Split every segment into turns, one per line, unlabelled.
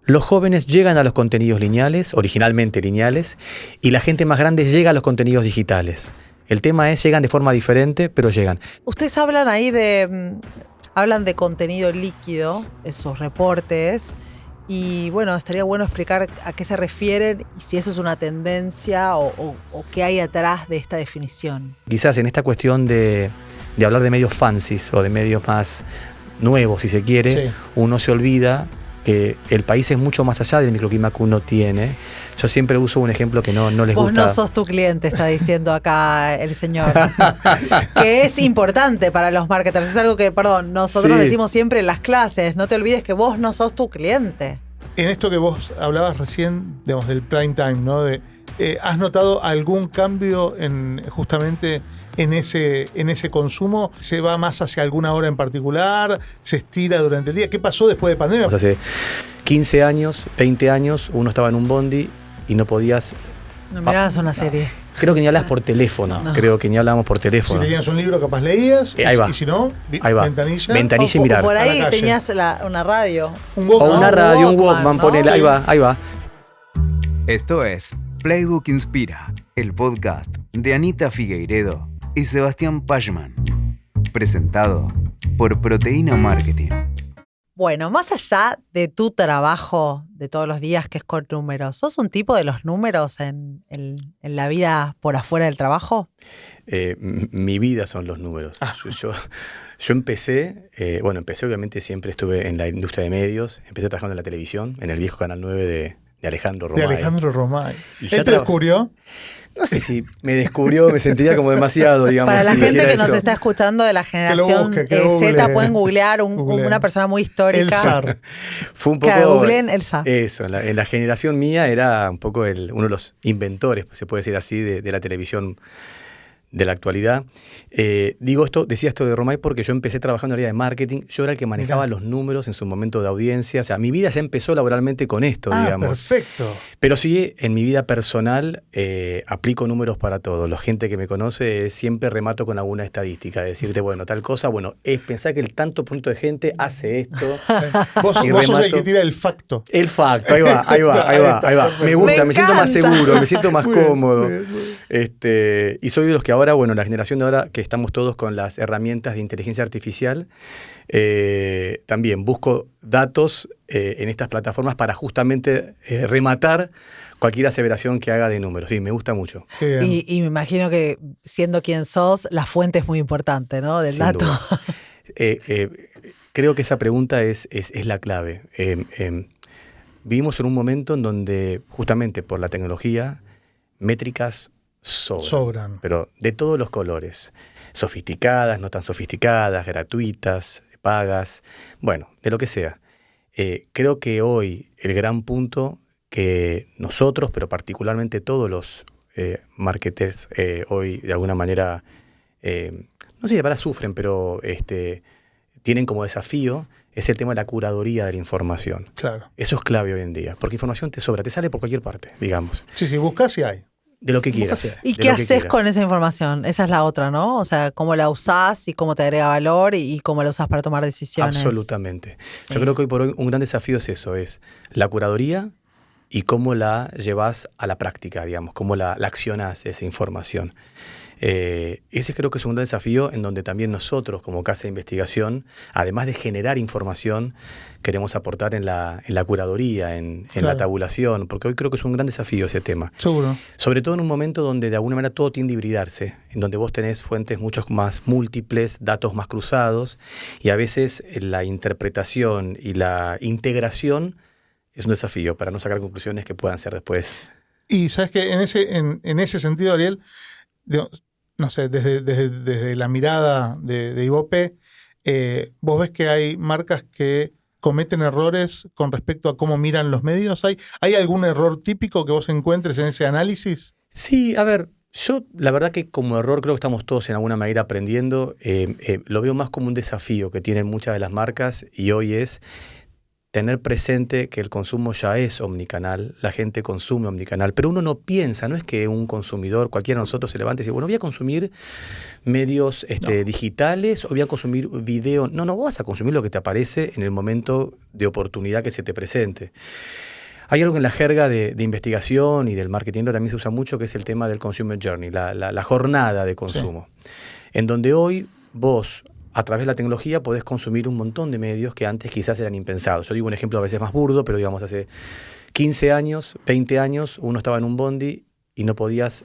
Los jóvenes llegan a los contenidos lineales, originalmente lineales, y la gente más grande llega a los contenidos digitales. El tema es, llegan de forma diferente, pero llegan.
Ustedes hablan ahí hablan de contenido líquido, esos reportes, y bueno, estaría bueno explicar a qué se refieren y si eso es una tendencia o qué hay atrás de esta definición.
Quizás en esta cuestión de hablar de medios fancies o de medios más nuevos, si se quiere, sí, uno se olvida que el país es mucho más allá del microclima que uno tiene. Yo siempre uso un ejemplo que no les gusta.
Vos no sos tu cliente, está diciendo acá el señor. Que es importante para los marketers. Es algo que, nosotros decimos siempre en las clases. No te olvides que vos no sos tu cliente.
En esto que vos hablabas recién, digamos, del prime time, ¿no? ¿Has notado algún cambio justamente en ese consumo? ¿Se va más hacia alguna hora en particular? ¿Se estira durante el día? ¿Qué pasó después de pandemia?
Hace 15 años, 20 años, uno estaba en un bondi y no podías...
No mirabas una serie.
Creo que ni hablabas por teléfono. No. Creo que ni hablábamos por teléfono.
Si tenías un libro, capaz leías.
Ahí va.
Y si no,
ventanilla. Ventanilla y mirar.
O por ahí tenías una radio.
Un Walkman.
O una radio, un Walkman, ¿no? Ponele. Ahí va.
Esto es Playbook Inspira, el podcast de Anita Figueiredo y Sebastián Pachman. Presentado por Proteína Marketing.
Bueno, más allá de tu trabajo de todos los días, que es con números, ¿sos un tipo de los números en la vida por afuera del trabajo?
Mi vida son los números. Yo empecé obviamente siempre estuve en la industria de medios, empecé trabajando en la televisión, en el viejo Canal 9 de Alejandro Romay.
De Alejandro Romay.
¿Él
te descubrió?
No sé si me descubrió, me sentiría como demasiado, digamos.
Para la
si
gente que
eso.
nos está escuchando de la generación Z, pueden googlear una persona muy histórica.
El zar.
Fue un poco...
Claro, googleen el zar.
Eso, en la generación mía era un poco uno de los inventores, se puede decir así, de la televisión de la actualidad. Decía esto de Romay porque yo empecé trabajando en el área de marketing, yo era el que manejaba los números en su momento de audiencia, o sea, mi vida ya empezó laboralmente con esto, digamos.
Perfecto.
Pero sí, en mi vida personal aplico números para todo. La gente que me conoce siempre remato con alguna estadística, de decirte, tal cosa, es pensar que el tanto punto de gente hace esto.
Vos sos el que tira el facto.
El facto, ahí va. Me gusta, me siento más seguro, me siento más cómodo. Y soy de los que ahora, la generación de ahora que estamos todos con las herramientas de inteligencia artificial, también busco datos en estas plataformas para justamente rematar cualquier aseveración que haga de números. Sí, me gusta mucho.
Y me imagino que siendo quien sos, la fuente es muy importante, ¿no? Del
Sin
dato.
Creo que esa pregunta es la clave. Vivimos en un momento en donde justamente por la tecnología, métricas sobran, pero de todos los colores, sofisticadas, no tan sofisticadas, gratuitas, pagas, de lo que sea. Creo que hoy el gran punto que nosotros, pero particularmente todos los marketers hoy de alguna manera, no sé si de verdad sufren, pero tienen como desafío es el tema de la curaduría de la información.
Claro.
Eso es clave hoy en día, porque información te sobra, te sale por cualquier parte, digamos.
Sí, buscas y hay.
De lo que quieras.
¿Y qué haces con esa información? Esa es la otra, ¿no? O sea, cómo la usás y cómo te agrega valor y cómo la usás para tomar decisiones.
Absolutamente.
Sí.
Yo creo que hoy por hoy un gran desafío es eso, es la curaduría y cómo la llevas a la práctica, digamos, cómo la accionas esa información. Ese creo que es un gran desafío en donde también nosotros como casa de investigación, además de generar información, queremos aportar en la curaduría, en la tabulación, porque hoy creo que es un gran desafío ese tema.
Seguro.
Sobre todo en un momento donde de alguna manera todo tiende a hibridarse, en donde vos tenés fuentes mucho más múltiples, datos más cruzados, y a veces la interpretación y la integración es un desafío para no sacar conclusiones que puedan ser después.
Y sabes que en ese sentido, Ariel, no sé, desde la mirada de Ibope, vos ves que hay marcas que cometen errores con respecto a cómo miran los medios. ¿Hay algún error típico que vos encuentres en ese análisis?
Sí, a ver, yo la verdad que como error creo que estamos todos en alguna manera aprendiendo. Lo veo más como un desafío que tienen muchas de las marcas y hoy es tener presente que el consumo ya es omnicanal, la gente consume omnicanal, pero uno no piensa, no es que un consumidor, cualquiera de nosotros se levante y dice, bueno, voy a consumir medios digitales o voy a consumir video. No, vos vas a consumir lo que te aparece en el momento de oportunidad que se te presente. Hay algo en la jerga de investigación y del marketing también se usa mucho, que es el tema del consumer journey, la jornada de consumo, en donde hoy vos, a través de la tecnología, podés consumir un montón de medios que antes quizás eran impensados. Yo digo un ejemplo a veces más burdo, pero digamos hace 15 años, 20 años, uno estaba en un bondi y no podías...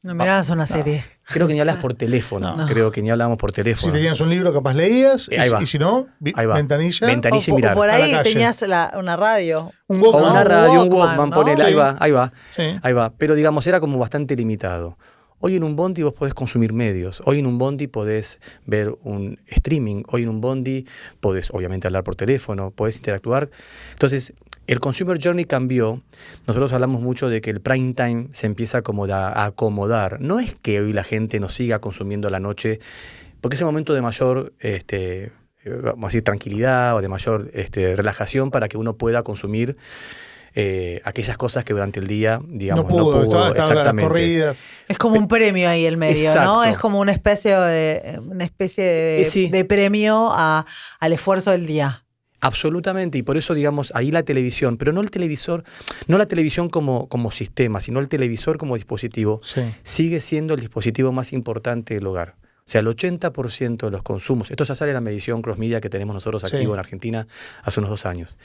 No mirabas una serie.
Creo que ni hablabas por teléfono.
No.
Creo que ni hablábamos por teléfono.
Si tenías un libro, capaz leías.
Ahí va.
Y si no, ventanilla.
Ventanilla y mirar.
O por ahí
a la calle.
tenías una radio.
Un Walkman.
O una radio, un Walkman,
¿no?
ponele,
Sí.
ahí va.
Sí.
Ahí va. Pero digamos, era como bastante limitado. Hoy en un bondi vos podés consumir medios. Hoy en un bondi podés ver un streaming. Hoy en un bondi podés, obviamente, hablar por teléfono, podés interactuar. Entonces, el consumer journey cambió. Nosotros hablamos mucho de que el prime time se empieza como a acomodar. No es que hoy la gente no siga consumiendo a la noche, porque es el momento de mayor vamos a decir, tranquilidad o de mayor relajación para que uno pueda consumir aquellas cosas que durante el día, digamos, no pudo
estaba
exactamente.
las corridas.
Es como un premio ahí el medio,
Exacto.
¿no? Es como una especie de,
Sí.
de premio al esfuerzo del día.
Absolutamente, y por eso, digamos, ahí la televisión, pero no el televisor, no la televisión como sistema, sino el televisor como dispositivo,
Sí.
sigue siendo el dispositivo más importante del hogar. O sea, el 80% de los consumos, esto ya sale en la medición cross media que tenemos nosotros activo en Argentina hace unos 2 años.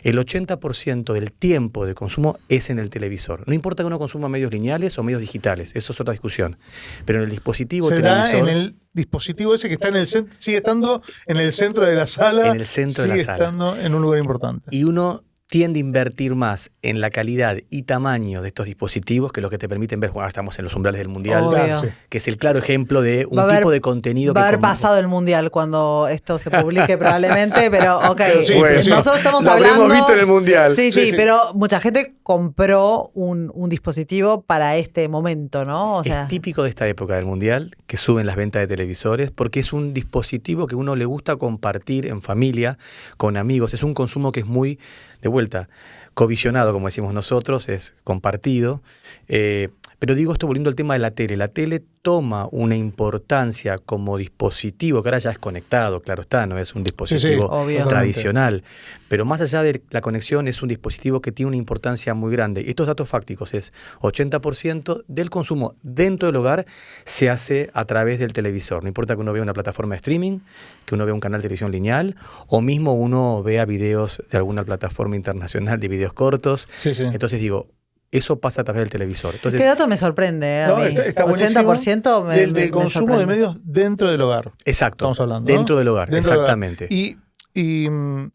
El 80% del tiempo de consumo es en el televisor. No importa que uno consuma medios lineales o medios digitales, eso es otra discusión. Pero en el dispositivo
Se
televisor...
da en el dispositivo ese que está en el centro, sigue estando en el centro de la sala.
En el centro de la sala.
Sigue estando en un lugar importante.
Y uno tiende a invertir más en la calidad y tamaño de estos dispositivos que lo que te permiten ver. Bueno, ahora estamos en los umbrales del Mundial,
Obvio.
Sí.
que es el claro ejemplo de un tipo de contenido
Va a
que...
haber pasado el Mundial cuando esto se publique probablemente, pero ok.
Sí,
Bueno,
Nosotros estamos
lo
hablando...
habremos visto en el Mundial.
Sí,
Sí, sí.
pero mucha gente compró un dispositivo para este momento, ¿no? O sea,
Es típico de esta época del Mundial que suben las ventas de televisores porque es un dispositivo que uno le gusta compartir en familia, con amigos. Es un consumo que es muy, de vuelta, covisionado, como decimos nosotros, es compartido. Pero digo esto volviendo al tema de la tele. La tele toma una importancia como dispositivo, que ahora ya es conectado, claro está, no es un dispositivo
obvio.
tradicional. Pero más allá de la conexión, es un dispositivo que tiene una importancia muy grande. Estos datos fácticos es 80% del consumo dentro del hogar se hace a través del televisor. No importa que uno vea una plataforma de streaming, que uno vea un canal de televisión lineal, o mismo uno vea videos de alguna plataforma internacional de videos cortos.
Sí, sí.
Entonces digo, eso pasa a través del televisor. Entonces,
este dato me sorprende, a
No,
mí.
está buenísimo.
80%
del consumo
sorprende.
de medios dentro del hogar.
exacto,
Estamos hablando, ¿no?
dentro del hogar,
Dentro del hogar.
exactamente.
Y en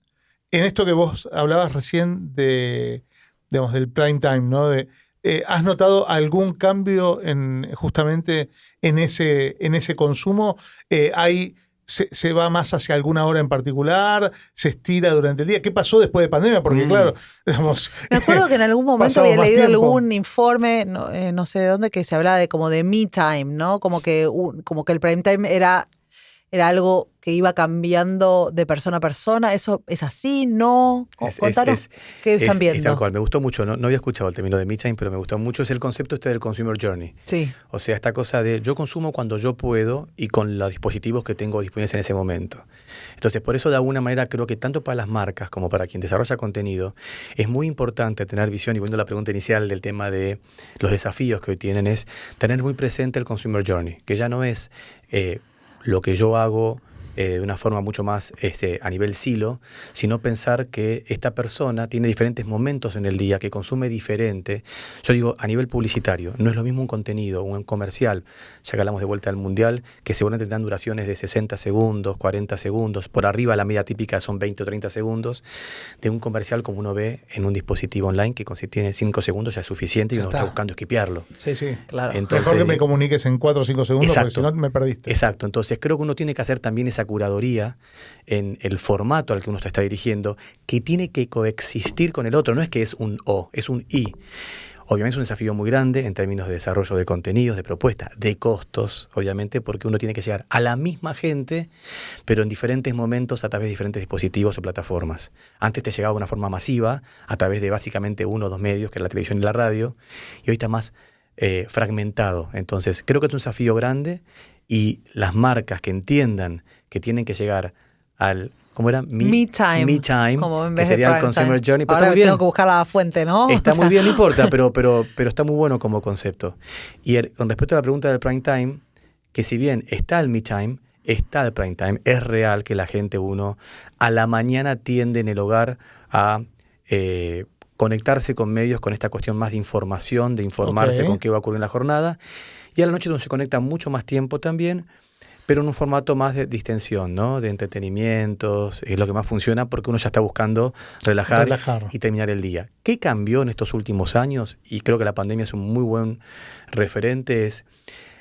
esto que vos hablabas recién de, digamos, del prime time, ¿no? ¿Has notado algún cambio justamente en ese consumo? ¿Se va más hacia alguna hora en particular? ¿Se estira durante el día? ¿Qué pasó después de pandemia? Porque claro, digamos,
Me acuerdo que en algún momento
pasamos
había
más
leído
tiempo.
algún informe, no sé de dónde, que se hablaba de como de me time, ¿no? Como que el prime time era algo que iba cambiando de persona a persona. ¿Eso es así? ¿No? Contanos qué están viendo.
Es tal cual. Me gustó mucho. No había escuchado el término de me time, pero me gustó mucho. Es el concepto del consumer journey.
Sí.
O sea, esta cosa de yo consumo cuando yo puedo y con los dispositivos que tengo disponibles en ese momento. Entonces, por eso de alguna manera creo que tanto para las marcas como para quien desarrolla contenido es muy importante tener visión, y volviendo a la pregunta inicial del tema de los desafíos que hoy tienen, es tener muy presente el consumer journey, que ya no es lo que yo hago de una forma mucho más a nivel silo, sino pensar que esta persona tiene diferentes momentos en el día, que consume diferente. Yo digo, a nivel publicitario, no es lo mismo un contenido, un comercial, ya que hablamos de vuelta al Mundial, que seguramente tendrán duraciones de 60 segundos, 40 segundos, por arriba la media típica son 20 o 30 segundos, de un comercial como uno ve en un dispositivo online, que si tiene 5 segundos ya es suficiente y uno está buscando esquipearlo.
Sí, sí.
Claro.
Entonces,
mejor que me comuniques en 4 o 5 segundos,
exacto,
porque si no me perdiste.
Exacto, entonces creo que uno tiene que hacer también esa curaduría en el formato al que uno se está dirigiendo, que tiene que coexistir con el otro, no es que es un O, es un I. Obviamente es un desafío muy grande en términos de desarrollo de contenidos, de propuestas, de costos, obviamente, porque uno tiene que llegar a la misma gente, pero en diferentes momentos a través de diferentes dispositivos o plataformas. Antes te llegaba de una forma masiva, a través de básicamente uno o dos medios, que es la televisión y la radio, y hoy está más fragmentado. Entonces, creo que es un desafío grande y las marcas que entiendan que tienen que llegar al... ¿Cómo era?
Me Time.
Como en vez que sería el Consumer Journey.
Ahora tengo que buscar la fuente, ¿no?
Está muy bien, no importa, pero está muy bueno como concepto. Y con respecto a la pregunta del Prime Time, que si bien está el Me Time, está el Prime Time, es real que la gente, a la mañana tiende en el hogar a conectarse con medios con esta cuestión más de información, de informarse con qué va a ocurrir en la jornada. Y a la noche uno se conecta mucho más tiempo también, pero en un formato más de distensión, ¿no? De entretenimientos, es lo que más funciona porque uno ya está buscando relajar y terminar el día. ¿Qué cambió en estos últimos años? Y creo que la pandemia es un muy buen referente, es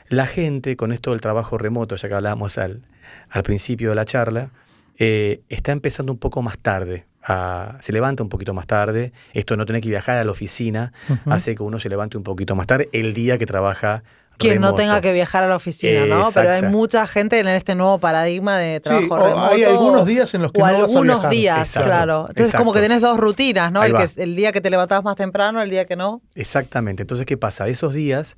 la gente con esto del trabajo remoto, ya que hablábamos al principio de la charla, está empezando un poco más tarde. Se levanta un poquito más tarde. Esto de no tener que viajar a la oficina hace que uno se levante un poquito más tarde el día que trabaja
quien
remoto.
No tenga que viajar a la oficina, ¿no? Pero hay mucha gente en este nuevo paradigma de trabajo remoto.
Hay algunos días en los que no vas a viajar.
Algunos días, claro. Entonces como que tenés dos rutinas, ¿no? El día que te levantabas más temprano, el día que no.
Exactamente. Entonces, ¿qué pasa? Esos días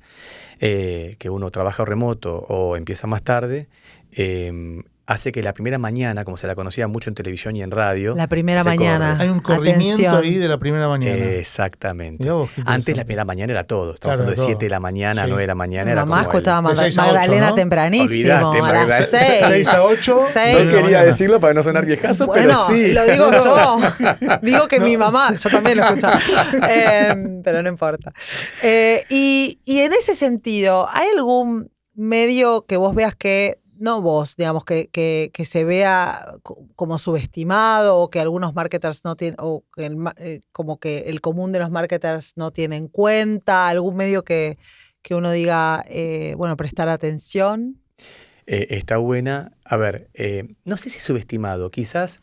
que uno trabaja remoto o empieza más tarde, hace que la primera mañana, como se la conocía mucho en televisión y en radio...
La primera mañana.
Hay un corrimiento ahí de la primera mañana.
Exactamente. Antes la primera mañana era todo. Estamos hablando de 7 de la mañana, 9 de la mañana.
Mi mamá escuchaba Magdalena tempranísimo.
Olvidate,
a las
6 a 8.
6.
No quería decirlo para no sonar viejazo, pero sí.
Lo digo yo. Digo que mi mamá, yo también lo escuchaba. Pero no importa. Y en ese sentido, ¿hay algún medio que vos veas que... No vos, digamos, que se vea como subestimado o que algunos marketers no tienen, o que como que el común de los marketers no tiene en cuenta, algún medio que uno diga, prestar atención?
Está buena. A ver, no sé si subestimado, quizás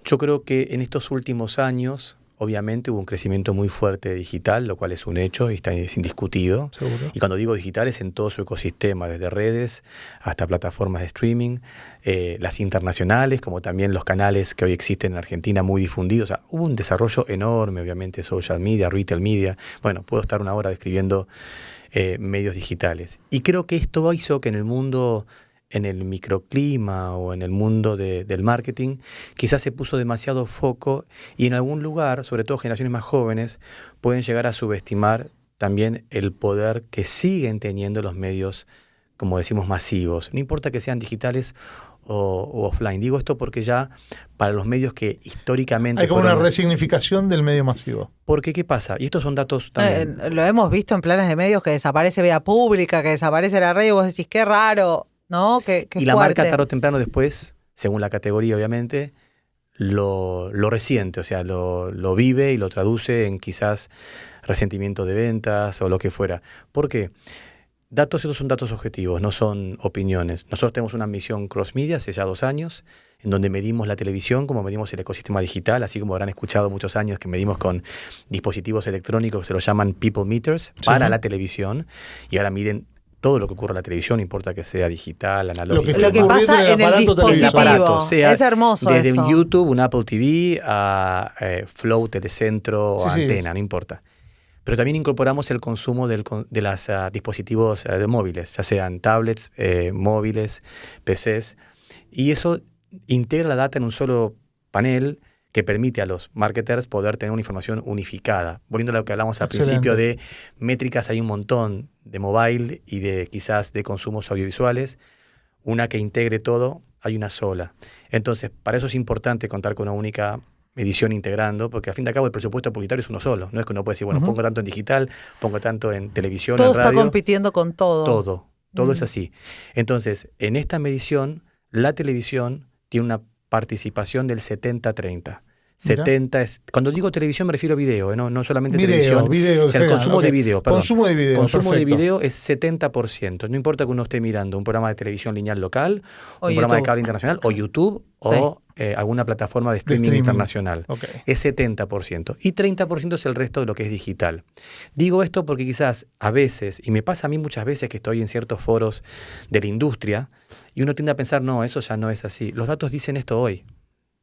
yo creo que en estos últimos años... Obviamente hubo un crecimiento muy fuerte de digital, lo cual es un hecho y es indiscutido.
Seguro.
Y cuando digo digital es en todo su ecosistema, desde redes hasta plataformas de streaming, las internacionales, como también los canales que hoy existen en Argentina muy difundidos. O sea, hubo un desarrollo enorme, obviamente, social media, retail media. Bueno, puedo estar una hora describiendo medios digitales. Y creo que esto hizo que en el mundo... en el microclima o en el mundo del marketing, quizás se puso demasiado foco y en algún lugar, sobre todo generaciones más jóvenes, pueden llegar a subestimar también el poder que siguen teniendo los medios, como decimos, masivos. No importa que sean digitales o offline. Digo esto porque ya para los medios que históricamente...
Hay como una resignificación del medio masivo.
Porque, ¿qué pasa? Y estos son datos también...
Lo hemos visto en planes de medios que desaparece vía pública, que desaparece la red y vos decís, qué raro... ¿No? Qué
y la marca tarde o temprano después, según la categoría obviamente, lo resiente, o sea, lo vive y lo traduce en quizás resentimiento de ventas o lo que fuera. ¿Por qué? Estos son datos objetivos, no son opiniones. Nosotros tenemos una misión cross-media hace ya 2 años, en donde medimos la televisión, como medimos el ecosistema digital, así como habrán escuchado muchos años que medimos con dispositivos electrónicos que se los llaman people meters para la televisión, y ahora miden todo lo que ocurre en la televisión, no importa que sea digital, analógico.
Lo que pasa en el dispositivo. Es hermoso
desde
eso.
un YouTube, un Apple TV, a Flow, Telecentro, o Antena, no importa. Pero también incorporamos el consumo de los dispositivos de móviles, ya sean tablets, móviles, PCs. Y eso integra la data en un solo panel que permite a los marketers poder tener una información unificada. Volviendo a lo que hablamos al principio de métricas, hay un montón de mobile y de quizás de consumos audiovisuales. Una que integre todo, hay una sola. Entonces, para eso es importante contar con una única medición integrando, porque a fin de cabo el presupuesto publicitario es uno solo. No es que uno puede decir, bueno, pongo tanto en digital, pongo tanto en televisión,
todo
en radio.
Todo está compitiendo con todo.
Todo es así. Entonces, en esta medición, la televisión tiene una participación del 70-30. 70 es, cuando digo televisión me refiero a video, no solamente televisión.
Video,
o sea, el consumo de video, perdón.
Consumo de video.
Consumo
perfecto.
de video es 70%. No importa que uno esté mirando un programa de televisión lineal local,
O
un programa de
YouTube.
cable internacional, o YouTube, o alguna plataforma de streaming internacional.
Ok.
Es 70%. Y 30% es el resto de lo que es digital. Digo esto porque quizás a veces, y me pasa a mí muchas veces que estoy en ciertos foros de la industria, y uno tiende a pensar, no, eso ya no es así. Los datos dicen esto hoy.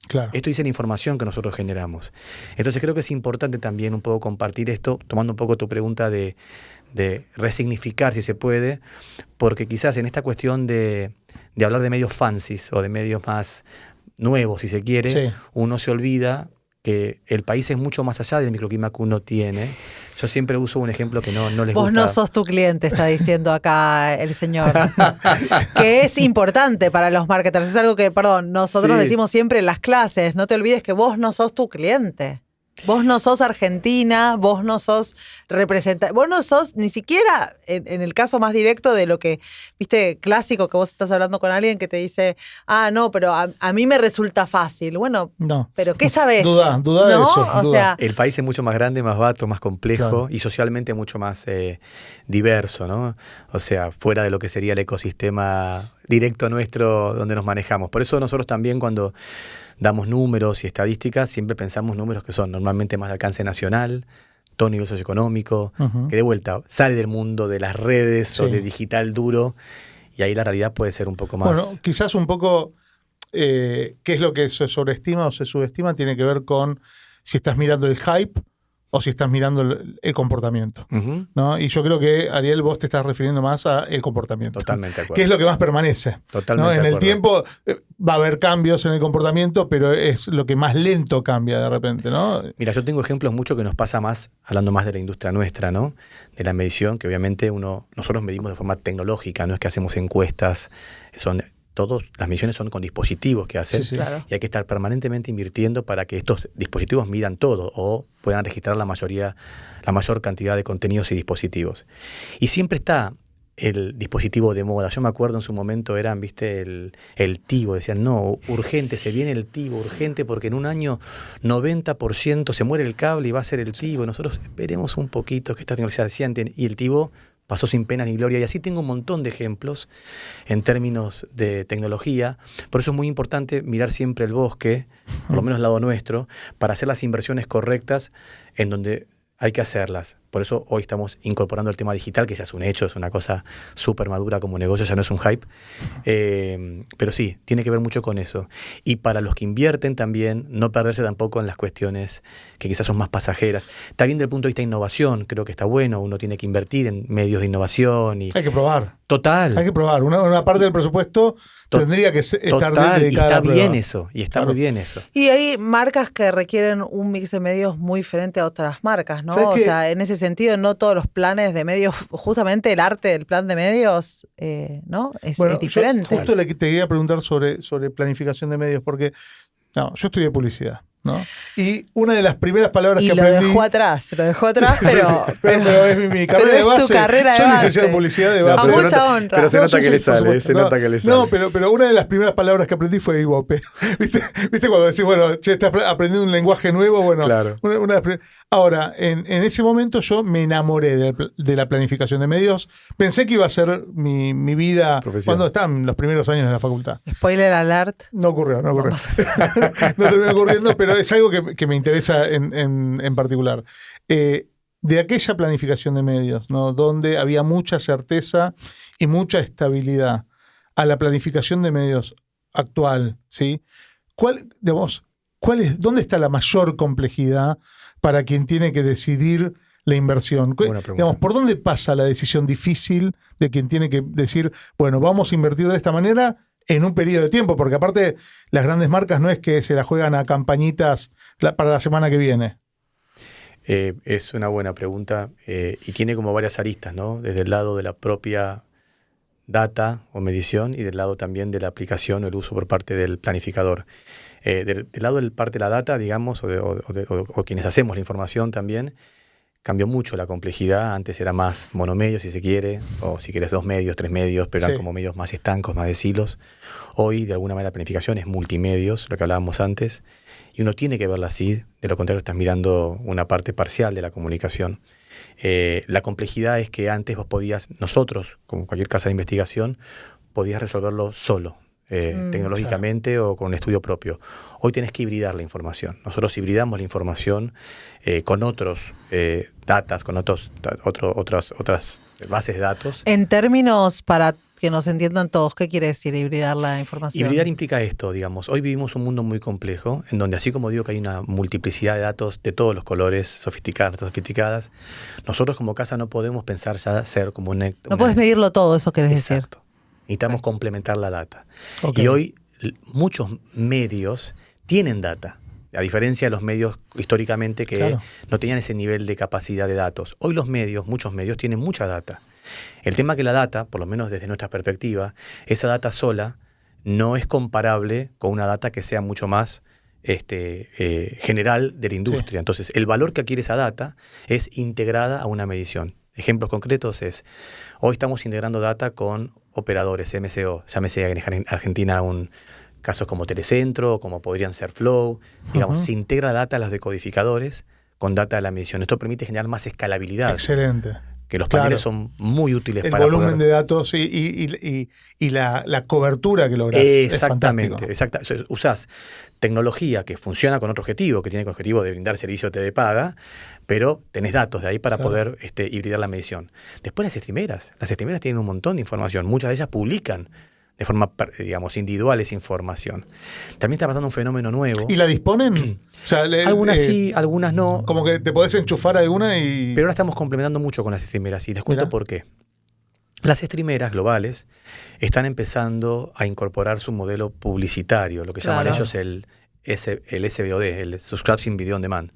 Claro.
Esto dice la información que nosotros generamos. Entonces creo que es importante también un poco compartir esto, tomando un poco tu pregunta de resignificar, si se puede, porque quizás en esta cuestión de hablar de medios fancies o de medios más nuevos, si se quiere,
Sí.
uno se olvida que el país es mucho más allá del microclima que uno tiene. Yo siempre uso un ejemplo que no les
Vos
gusta.
no sos tu cliente, está diciendo acá el señor. Que es importante para los marketers. Es algo que, perdón, nosotros
Sí.
decimos siempre en las clases. No te olvides que vos no sos tu cliente. Vos no sos Argentina, vos no sos representante, vos no sos ni siquiera en el caso más directo de lo que, viste, clásico, que vos estás hablando con alguien que te dice, no, pero a mí me resulta fácil. Bueno,
No.
pero ¿qué sabés?
Duda de
¿No?
eso.
O
duda.
sea,
El país es mucho más grande, más vasto, más complejo
Claro.
y socialmente mucho más diverso, ¿no? O sea, fuera de lo que sería el ecosistema directo nuestro donde nos manejamos. Por eso nosotros también cuando damos números y estadísticas, siempre pensamos números que son normalmente más de alcance nacional, todo nivel socioeconómico,
Ujú.
que de vuelta sale del mundo de las redes o
Sí.
de digital duro, y ahí la realidad puede ser un poco más...
Bueno, quizás un poco qué es lo que se sobreestima o se subestima tiene que ver con si estás mirando el hype o si estás mirando el comportamiento.
Ujú,
¿No? Y yo creo que, Ariel, vos te estás refiriendo más al comportamiento.
totalmente de acuerdo.
Que es lo que más permanece.
Totalmente
¿no? En
de
el
acuerdo.
tiempo va a haber cambios en el comportamiento, pero es lo que más lento cambia de repente, ¿no?
Mira, yo tengo ejemplos mucho que nos pasa más, hablando más de la industria nuestra, ¿no? De la medición, que obviamente nosotros medimos de forma tecnológica, no es que hacemos encuestas, las mediciones son con dispositivos que hacen,
Sí, sí.
claro.
y hay que estar permanentemente invirtiendo para que estos dispositivos midan todo o puedan registrar la mayor cantidad de contenidos y dispositivos. Y siempre está el dispositivo de moda. Yo me acuerdo en su momento eran, viste, el TiVo. Decían, no, urgente, se viene el TiVo, urgente, porque en un año 90% se muere el cable y va a ser el TiVo. Nosotros esperemos un poquito que esta tecnología se siente. Y el TiVo pasó sin pena ni gloria. Y así tengo un montón de ejemplos en términos de tecnología. Por eso es muy importante mirar siempre el bosque, por lo menos al lado nuestro, para hacer las inversiones correctas en donde hay que hacerlas. Por eso hoy estamos incorporando el tema digital, que ya es un hecho, es una cosa súper madura como negocio, ya no es un hype. Pero sí, tiene que ver mucho con eso. Y para los que invierten también, no perderse tampoco en las cuestiones que quizás son más pasajeras. También desde el punto de vista de innovación, creo que está bueno, uno tiene que invertir en medios de innovación. Y
Hay que probar.
total.
Hay que probar. Una parte del presupuesto tendría que estar
Total, y
dedicada
está
a la prueba.
bien eso, y está
Claro.
muy bien eso.
Y hay marcas que requieren un mix de medios muy diferente a otras marcas, ¿no?
¿Sabes
O
qué?
sea, en ese sentido, no todos los planes de medios, justamente el arte del plan de medios, ¿no? Es
Bueno,
diferente.
yo justo te quería preguntar sobre planificación de medios, porque yo estudié publicidad, ¿no? Y una de las primeras palabras
Y
que
lo
aprendí...
dejó atrás, pero
pero es mi carrera
pero
de
es
base.
tu carrera de
Soy
base.
licenciado en publicidad de
No,
base.
a
pero se
mucha
nota-
honra.
pero se
No,
nota
sí,
que le
sí, por
sale,
supuesto.
se nota que le sale.
No, pero una de las primeras palabras que aprendí fue IVOP. ¿Viste cuando decís, bueno, che, estás aprendiendo un lenguaje nuevo? Bueno,
Claro.
una de las ahora, en ese momento yo me enamoré de la planificación de medios. Pensé que iba a ser mi vida
Profesión.
cuando estaban los primeros años de la facultad.
Spoiler alert.
No ocurrió. No terminó ocurriendo, pero es algo que me interesa en particular. De aquella planificación de medios, ¿no? Donde había mucha certeza y mucha estabilidad, a la planificación de medios actual, ¿sí? ¿Dónde está la mayor complejidad para quien tiene que decidir la inversión?
Buena pregunta.
¿Por dónde pasa la decisión difícil de quien tiene que decir, bueno, vamos a invertir de esta manera en un periodo de tiempo? Porque aparte, las grandes marcas no es que se la juegan a campañitas para la semana que viene.
Es una buena pregunta y tiene como varias aristas, ¿no? Desde el lado de la propia data o medición y del lado también de la aplicación o el uso por parte del planificador. Del lado del parte de la data, digamos, o quienes hacemos la información también, cambió mucho la complejidad. Antes era más monomedio, si se quiere, o si quieres 2 medios, 3 medios, pero eran como medios más estancos, más de silos. Hoy, de alguna manera, la planificación es multimedios, lo que hablábamos antes, y uno tiene que verla así. De lo contrario, estás mirando una parte parcial de la comunicación. La complejidad es que antes nosotros, como cualquier casa de investigación, podías resolverlo solo. Tecnológicamente o con un estudio propio. Hoy tenés que hibridar la información. Nosotros hibridamos la información con otros datas, con otras bases de datos.
En términos, para que nos entiendan todos, ¿qué quiere decir hibridar la información?
Hibridar implica esto, digamos. Hoy vivimos un mundo muy complejo, en donde así como digo que hay una multiplicidad de datos de todos los colores, sofisticadas, no sofisticadas, nosotros como casa no podemos pensar ya ser como una...
No puedes medirlo todo, eso querés decir.
Exacto. Necesitamos complementar la data. Y hoy muchos medios tienen data, a diferencia de los medios históricamente que no tenían ese nivel de capacidad de datos. Hoy muchos medios tienen mucha data. El tema es que la data, por lo menos desde nuestra perspectiva, esa data sola no es comparable con una data que sea mucho más general de la industria. Entonces, el valor que adquiere esa data es integrada a una medición. Ejemplos concretos hoy estamos integrando data con operadores MCO, llámese en Argentina casos como Telecentro, como podrían ser Flow, digamos, se integra data a los decodificadores con data de la medición. Esto permite generar más escalabilidad.
Excelente.
Que los paneles son muy útiles
para el volumen de datos y la cobertura que lográs.
Exactamente. Usás tecnología que funciona con otro objetivo, que tiene el objetivo de brindar servicio TV paga, pero tenés datos de ahí para poder hibridar la medición. Después las streameras tienen un montón de información. Muchas de ellas publican de forma, digamos, individual esa información. También está pasando un fenómeno nuevo.
¿Y la disponen? O sea,
algunas sí, algunas no.
Como que te podés enchufar alguna y...
Pero ahora estamos complementando mucho con las streameras y les cuento por qué. Las streameras globales están empezando a incorporar su modelo publicitario, lo que llaman ellos el SVOD, el Subscription Video On Demand.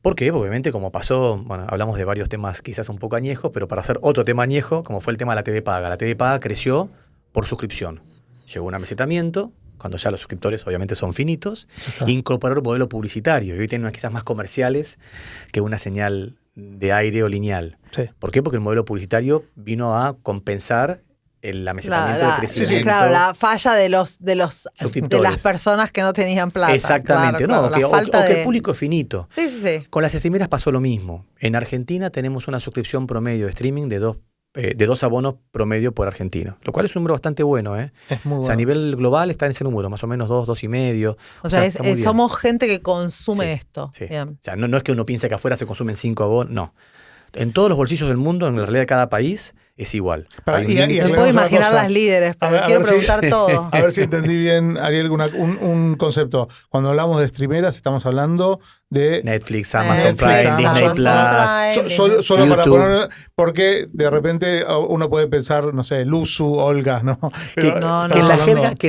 ¿Por qué? Porque obviamente como pasó, hablamos de varios temas quizás un poco añejos, pero para hacer otro tema añejo, como fue el tema de la TV paga. La TV paga creció por suscripción. Llegó un amesetamiento, cuando ya los suscriptores obviamente son finitos, incorporar un modelo publicitario. Y hoy tienen quizás más comerciales que una señal de aire o lineal.
Sí.
¿Por qué? Porque el modelo publicitario vino a compensar el amesetamiento de crecimiento.
Sí, claro, la falla de las personas que no tenían plata.
Exactamente,
claro,
que el público es finito.
Sí.
Con las streameras pasó lo mismo. En Argentina tenemos una suscripción promedio de streaming de 2 abonos promedio por argentino, lo cual es un número bastante bueno.
Es muy bueno.
O sea, a nivel global está en ese número, más o menos 2,5.
O sea somos gente que consume esto.
Sí.
Bien.
O sea, no es que uno piense que afuera se consumen 5 abonos, no. En todos los bolsillos del mundo, en la realidad de cada país, es igual.
Me puedo imaginar las líderes, pero quiero preguntar todo.
A ver si entendí bien, Ariel, un concepto. Cuando hablamos de streameras, estamos hablando de
Netflix, Amazon Prime, Disney Plus.
Solo para poner, porque de repente uno puede pensar, no sé, Luzu, Olga, ¿no?
Pero que en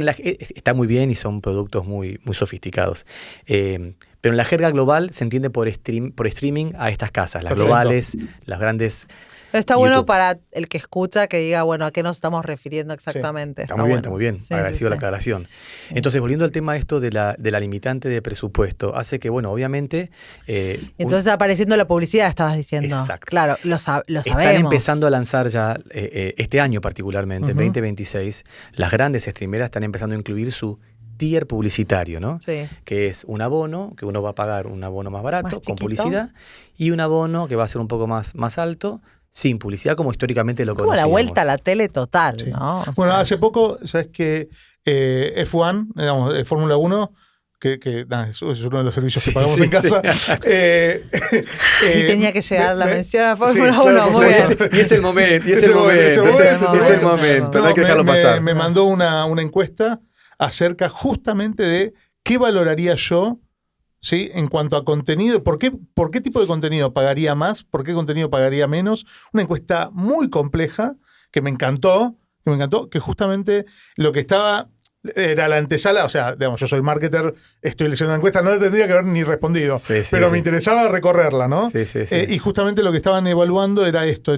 la jerga, está muy bien y son productos muy, muy sofisticados. Pero en la jerga global se entiende por streaming a estas casas, las globales, las grandes.
Está YouTube. Bueno para el que escucha que diga, bueno, ¿a qué nos estamos refiriendo exactamente?
Sí. Está muy bien. Sí, agradecido la aclaración. Sí. Entonces, volviendo al tema esto de la limitante de presupuesto, hace que, bueno, obviamente...
Entonces está apareciendo la publicidad, estabas diciendo.
Exacto.
Claro, lo sabemos.
Están empezando a lanzar ya, este año particularmente, en 2026, las grandes streameras están empezando a incluir su tier publicitario, ¿no?
Sí.
Que es un abono, que uno va a pagar un abono más barato, con publicidad, y un abono que va a ser un poco más alto, sin publicidad, como históricamente lo conocíamos.
Como la vuelta a la tele total, sí. ¿No?
Bueno, hace poco, ¿sabes qué? F1, digamos, Fórmula 1, que es uno de los servicios que pagamos en casa.
Y tenía que llegar la mención a Fórmula 1. Muy bien.
Y es el momento, es el momento. No hay que dejarlo pasar.
Me mandó una encuesta acerca justamente de qué valoraría yo, ¿sí? En cuanto a contenido, ¿por qué tipo de contenido pagaría más? ¿Por qué contenido pagaría menos? Una encuesta muy compleja que me encantó, que justamente lo que estaba era la antesala, o sea, digamos, yo soy marketer, estoy leyendo la encuesta, no tendría que haber ni respondido, pero me interesaba recorrerla, ¿no?
Sí.
Y justamente lo que estaban evaluando era esto,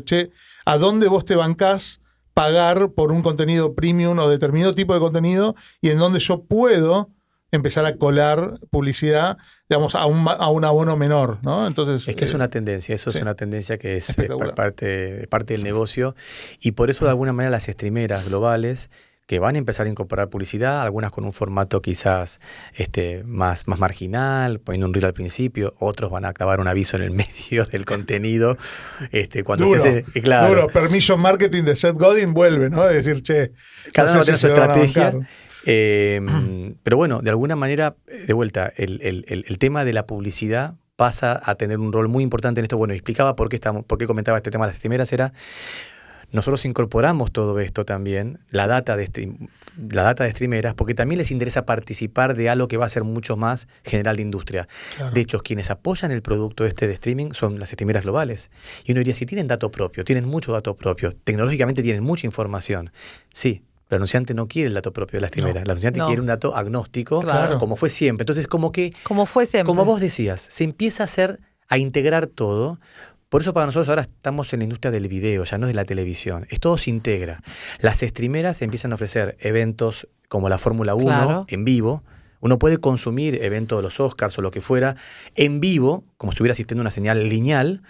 ¿a dónde vos te bancás pagar por un contenido premium o determinado tipo de contenido y en dónde yo puedo empezar a colar publicidad, digamos, a un abono menor, ¿no? Entonces,
es que es una tendencia, eso
sí,
es una tendencia que es parte del negocio, y por eso de alguna manera las streameras globales que van a empezar a incorporar publicidad, algunas con un formato quizás más marginal, poniendo un reel al principio, otros van a clavar un aviso en el medio del contenido. Cuando claro.
Duro, permission marketing de Seth Godin vuelve, ¿no? Es decir, che,
cada uno tiene su estrategia. Pero bueno, de alguna manera, de vuelta, el tema de la publicidad pasa a tener un rol muy importante en esto. Bueno, explicaba por qué comentaba este tema de las streameras, nosotros incorporamos todo esto también, la data de streameras, porque también les interesa participar de algo que va a ser mucho más general de industria. Claro. De hecho, quienes apoyan el producto de streaming son las streameras globales. Y uno diría, si tienen dato propio, tienen mucho dato propio, tecnológicamente tienen mucha información, sí. Pero el anunciante no quiere el dato propio de la streamera. El anunciante quiere un dato agnóstico, claro, como fue siempre. Entonces, como fue siempre. Como vos decías, se empieza a integrar todo. Por eso para nosotros ahora estamos en la industria del video, ya no de la televisión. Todo se integra. Las streameras empiezan a ofrecer eventos como la Fórmula 1, claro, en vivo. Uno puede consumir eventos de los Oscars o lo que fuera en vivo, como si estuviera asistiendo a una señal lineal.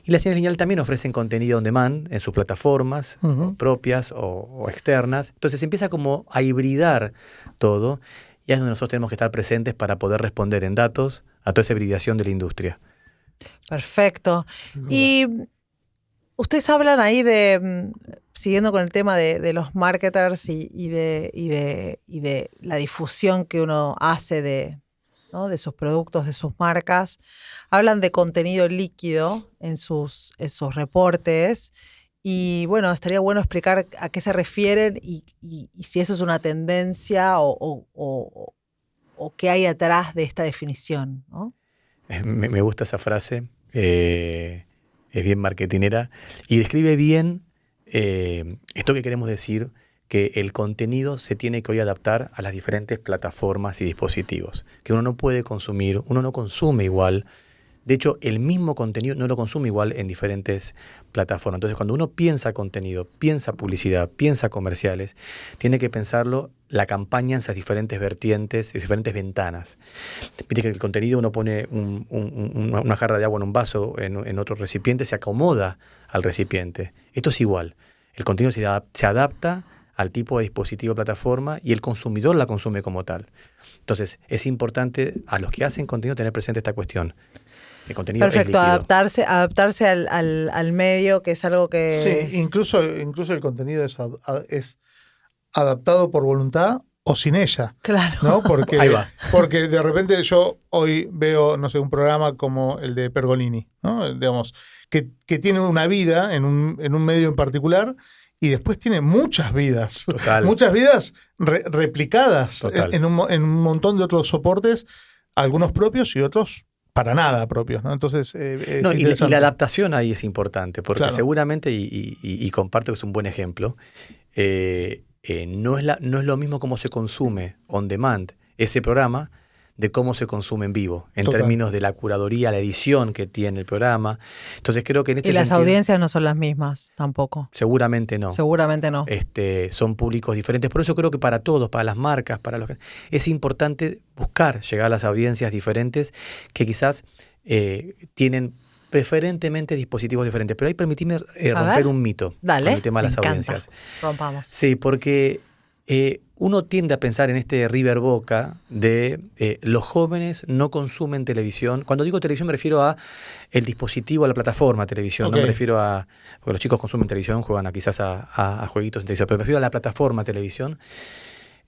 Y las señales lineal también ofrecen contenido on demand en sus plataformas propias o externas. Entonces se empieza como a hibridar todo. Y es donde nosotros tenemos que estar presentes para poder responder en datos a toda esa hibridación de la industria.
Perfecto. Y ustedes hablan ahí siguiendo con el tema de los marketers y de la difusión que uno hace de sus productos, de sus marcas, hablan de contenido líquido en sus reportes. Y bueno, estaría bueno explicar a qué se refieren y si eso es una tendencia o qué hay atrás de esta definición, ¿no?
Me gusta esa frase. Es bien marketinera y describe bien esto que queremos decir, que el contenido se tiene que hoy adaptar a las diferentes plataformas y dispositivos, que uno no puede consumir, uno no consume igual. De hecho, el mismo contenido no lo consume igual en diferentes plataformas. Entonces, cuando uno piensa contenido, piensa publicidad, piensa comerciales, tiene que pensarlo la campaña en esas diferentes vertientes, en diferentes ventanas. Viste que el contenido uno pone una jarra de agua en un vaso, en otro recipiente, se acomoda al recipiente. Esto es igual. El contenido se adapta al tipo de dispositivo, plataforma, y el consumidor la consume como tal. Entonces, es importante a los que hacen contenido tener presente esta cuestión. El contenido
perfecto,
es líquido.
adaptarse al medio, que es algo que...
Sí, incluso el contenido es adaptado por voluntad o sin ella.
Claro.
¿No?
Ahí va.
Porque de repente yo hoy veo, no sé, un programa como el de Pergolini, ¿no? Digamos, que tiene una vida en un medio en particular y después tiene muchas vidas.
Total.
Muchas vidas replicadas en un montón de otros soportes, algunos propios y otros para nada propios, ¿no? Entonces,
y la adaptación ahí es importante, porque claro, seguramente, y comparto que es un buen ejemplo, no es lo mismo cómo se consume on demand ese programa de cómo se consume en vivo, en términos de la curaduría, la edición que tiene el programa. Entonces creo que en este
las
sentido,
audiencias no son las mismas tampoco.
Seguramente no.
Seguramente no.
Son públicos diferentes. Por eso creo que para todos, para las marcas, es importante buscar llegar a las audiencias diferentes que quizás tienen preferentemente dispositivos diferentes. Pero ahí permitime romper un mito.
Dale,
con el tema de las audiencias.
Rompamos.
Sí, porque uno tiende a pensar en este River Boca de los jóvenes no consumen televisión. Cuando digo televisión me refiero a el dispositivo, a la plataforma televisión. Okay. No me refiero a... Porque los chicos consumen televisión, juegan quizás a jueguitos en televisión, pero me refiero a la plataforma televisión.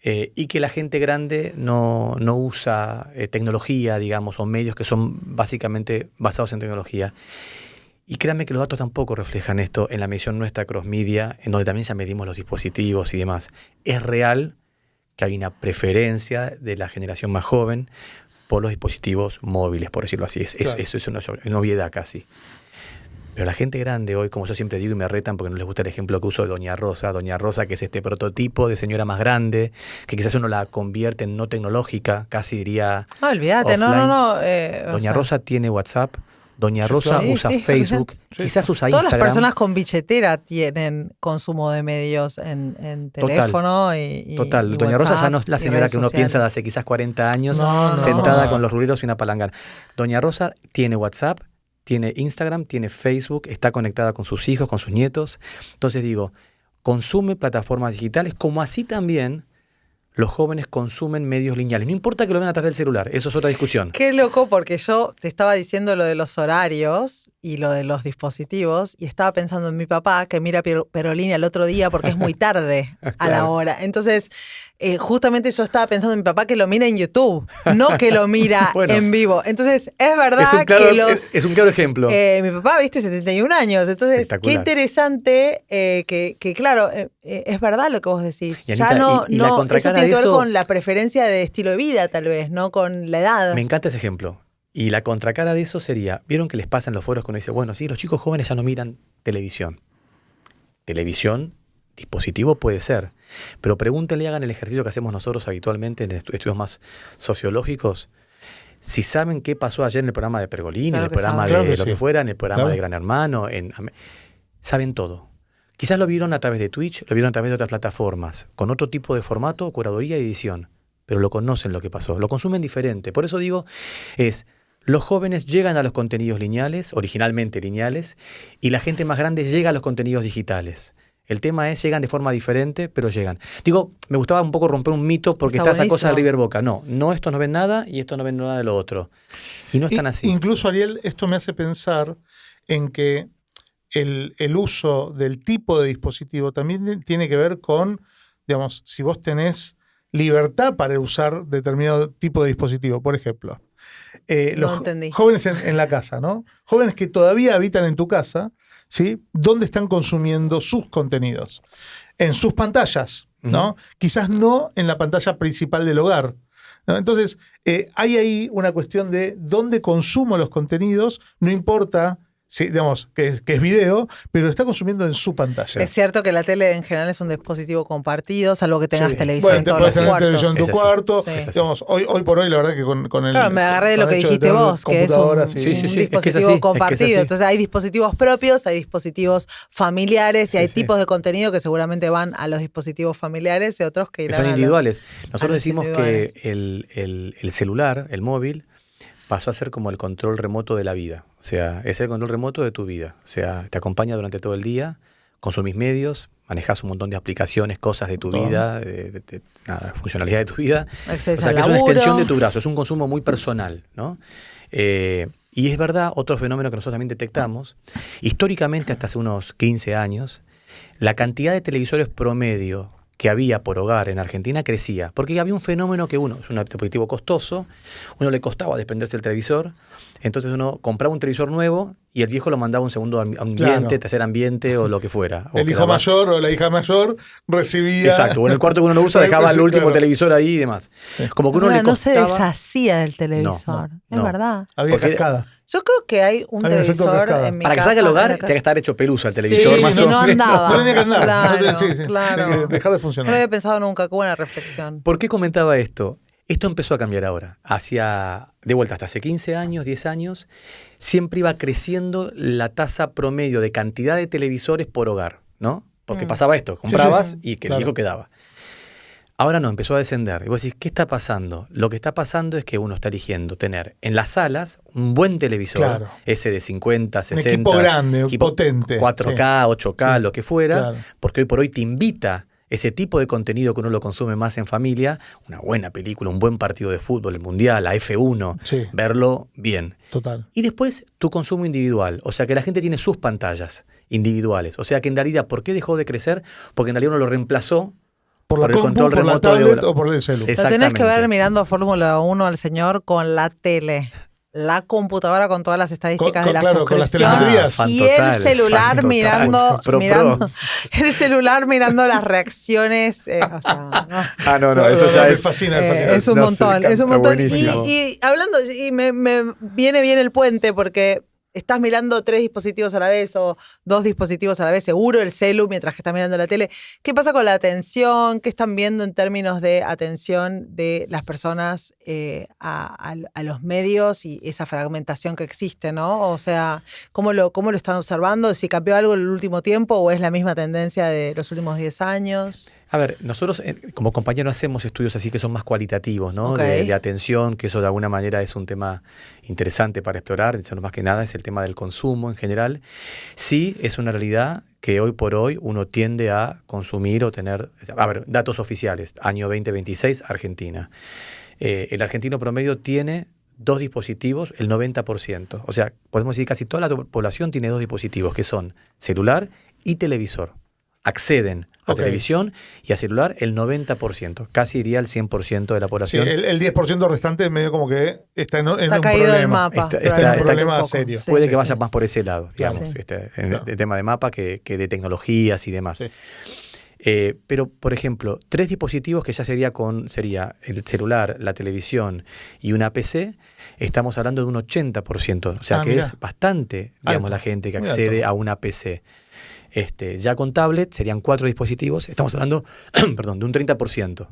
Y que la gente grande no usa tecnología, digamos, o medios que son básicamente basados en tecnología. Y créanme que los datos tampoco reflejan esto en la medición nuestra cross media, en donde también ya medimos los dispositivos y demás. Es real que hay una preferencia de la generación más joven por los dispositivos móviles, por decirlo así. Claro. Eso es una obviedad casi. Pero la gente grande hoy, como yo siempre digo y me retan porque no les gusta el ejemplo que uso de Doña Rosa, que es este prototipo de señora más grande, que quizás uno la convierte en no tecnológica, casi diría
olvídate,
offline.
no.
Doña Rosa tiene WhatsApp, Doña Rosa usa Facebook, quizás usa
Todas
Instagram.
las personas con billetera tienen consumo de medios en teléfono y
Total.
y
Doña Rosa ya
WhatsApp
no es la
y
señora
redes
que uno
sociales.
piensa de hace quizás 40 años
No,
sentada con los ruleros y una palangana. Doña Rosa tiene WhatsApp, tiene Instagram, tiene Facebook, está conectada con sus hijos, con sus nietos. Entonces digo, consume plataformas digitales, como así también los jóvenes consumen medios lineales. No importa que lo vean a través del celular, eso es otra discusión.
Qué loco, porque yo te estaba diciendo lo de los horarios y lo de los dispositivos y estaba pensando en mi papá que mira Perolini al otro día porque es muy tarde a la hora. Entonces, justamente yo estaba pensando en mi papá que lo mira en YouTube, no que lo mira
Bueno.
en vivo. Entonces, es verdad
Es un claro ejemplo.
mi papá, viste, 71 años. Entonces, qué
Espectacular.
interesante que claro, es verdad lo que vos decís.
Y Anita,
ya no,
y la
eso
contracara
tiene que ver
de eso-
con la preferencia de estilo de vida, tal vez, no con la edad.
Me encanta ese ejemplo. Y la contracara de eso sería, ¿vieron que les pasa en los foros que uno dice, bueno, sí, los chicos jóvenes ya no miran televisión? Televisión, dispositivo puede ser. Pero pregúntenle, hagan el ejercicio que hacemos nosotros habitualmente en estudios más sociológicos, si saben qué pasó ayer en el programa de Pergolini,
Claro
en el
que
programa
saben.
de
Claro que
lo
sí.
que fuera, en el programa
Claro.
de Gran Hermano, saben todo. Quizás lo vieron a través de Twitch, lo vieron a través de otras plataformas, con otro tipo de formato, curaduría y edición, pero lo conocen lo que pasó, lo consumen diferente. Por eso digo, los jóvenes llegan a los contenidos lineales, originalmente lineales, y la gente más grande llega a los contenidos digitales. El tema es, llegan de forma diferente, pero llegan. Digo, me gustaba un poco romper un mito porque está esa cosa del River Boca. No, estos no ven nada y estos no ven nada de lo otro. Y no están así.
Incluso, Ariel, esto me hace pensar en que el uso del tipo de dispositivo también tiene que ver con, digamos, si vos tenés libertad para usar determinado tipo de dispositivo. Por ejemplo, los
entendí.
jóvenes en la casa, ¿no? Jóvenes que todavía habitan en tu casa, ¿sí? ¿Dónde están consumiendo sus contenidos? En sus pantallas, ¿no? Quizás no en la pantalla principal del hogar, ¿no? Entonces, hay ahí una cuestión de dónde consumo los contenidos, no importa, sí, digamos, que es video, pero lo está consumiendo en su pantalla.
Es cierto que la tele en general es un dispositivo compartido, salvo que tengas
Sí.
televisión
Bueno,
en
te
todos
puedes
los
tener
cuartos.
televisión en tu
Es así.
cuarto.
Sí. Es
así.
Digamos, hoy por hoy, la verdad que con el.
Claro, me agarré de
con
lo que
el hecho de
dijiste
tener
vos, que es un,
computadoras y-
Sí, sí,
un
sí, es que es
dispositivo
así, es que es
compartido.
así.
Entonces hay dispositivos propios, hay dispositivos familiares y
Sí,
hay
sí.
tipos de contenido que seguramente van a los dispositivos familiares y otros que
Que
irán
son
a los-
individuales.
a
Nosotros
los
decimos
individuales.
que el celular, el móvil, pasó a ser como el control remoto de la vida. O sea, es el control remoto de tu vida. O sea, te acompaña durante todo el día, consumís medios, manejás un montón de aplicaciones, cosas de tu
Todo.
vida, funcionalidad de tu vida.
Acceso
O sea,
al
que es una
laburo.
extensión de tu brazo, es un consumo muy personal, ¿no? Y es verdad, otro fenómeno que nosotros también detectamos, históricamente hasta hace unos 15 años, la cantidad de televisores promedio que había por hogar en Argentina crecía, porque había un fenómeno que es un dispositivo costoso, uno le costaba desprenderse del televisor, entonces uno compraba un televisor nuevo y el viejo lo mandaba a un segundo ambiente,
Claro.
tercer ambiente o lo que fuera. O
El hijo
quedaba-
mayor o la hija mayor recibía.
Exacto, o en el cuarto que uno no usa dejaba el último
Claro.
televisor ahí y demás. Como que uno le
No se
costaba...
deshacía del televisor, es
no.
verdad.
Había
Porque-
cascada.
Yo creo que hay un
Hay un efecto
televisor
cascada.
en mi
Para que
casa.
salga el hogar,
en la
tiene que estar hecho pelusa el
Sí,
televisor.
sí,
más
sí,
o
no
menos.
andaba.
No tenía que andar.
Claro,
Sí, sí.
claro.
Tenía que dejar de
No
funcionar.
lo había pensado nunca, qué buena reflexión.
¿Por qué comentaba esto? Esto empezó a cambiar ahora. De vuelta, hasta hace 15 años, 10 años, siempre iba creciendo la tasa promedio de cantidad de televisores por hogar, ¿no? Porque pasaba esto, comprabas y que
claro.
el viejo quedaba. Ahora no, empezó a descender. Y vos decís, ¿qué está pasando? Lo que está pasando es que uno está eligiendo tener en las salas un buen televisor,
Claro.
ese de 50, 60.
equipo grande, potente,
4K, 8K,
Sí.
lo que fuera,
Claro.
porque hoy por hoy te invita ese tipo de contenido que uno lo consume más en familia, una buena película, un buen partido de fútbol, el Mundial, la F1,
Sí.
verlo bien.
Total.
Y después tu consumo individual, o sea que la gente tiene sus pantallas individuales, o sea que en realidad, ¿por qué dejó de crecer? Porque en realidad uno lo reemplazó
Por la
por el
compu,
control
por la
remoto de
tablet
hora.
o por el celu.
Es-
Lo tenés que ver
Exactamente.
mirando Fórmula 1 al señor con la tele, la computadora con todas las estadísticas de la
claro, con las
suscripción
telemetrías.
Fan
y
total,
el celular
fan total.
mirando,
Pro.
el celular mirando las reacciones. O sea, no.
Ah, no,
Me fascina, me fascina.
Es un
No,
montón,
se
es un
canta
montón.
buenísimo.
Y hablando, y me viene bien el puente porque estás mirando 3 dispositivos a la vez o 2 dispositivos a la vez, seguro el celu mientras que estás mirando la tele. ¿Qué pasa con la atención? ¿Qué están viendo en términos de atención de las personas a los medios y esa fragmentación que existe, ¿no? O sea, ¿cómo lo están observando? ¿Si cambió algo en el último tiempo o es la misma tendencia de los últimos 10 años?
A ver, nosotros como compañía no hacemos estudios así que son más cualitativos, ¿no?
Okay.
De atención, que eso de alguna manera es un tema interesante para explorar, eso no más que nada es el tema del consumo en general. Sí, es una realidad que hoy por hoy uno tiende a consumir o tener, a ver, datos oficiales, año 2026, Argentina. El argentino promedio tiene 2 dispositivos, el 90%. O sea, podemos decir que casi toda la población tiene 2 dispositivos, que son celular y televisor. Acceden a televisión y a celular el 90%, casi iría el 100% de la población.
Sí, el 10% restante medio como que está en un
caído
problema.
del mapa.
Está en un problema serio.
Sí,
puede que vaya más por ese lado, digamos,
Sí.
el tema de mapa que de tecnologías y demás.
Sí.
Pero, por ejemplo, 3 dispositivos que ya sería el celular, la televisión y una PC, estamos hablando de un 80%, o sea que
mirá.
es bastante, digamos,
Alto.
la gente que
Muy
accede
alto.
a una PC. Ya con tablet serían 4 dispositivos, estamos hablando perdón, de un 30%.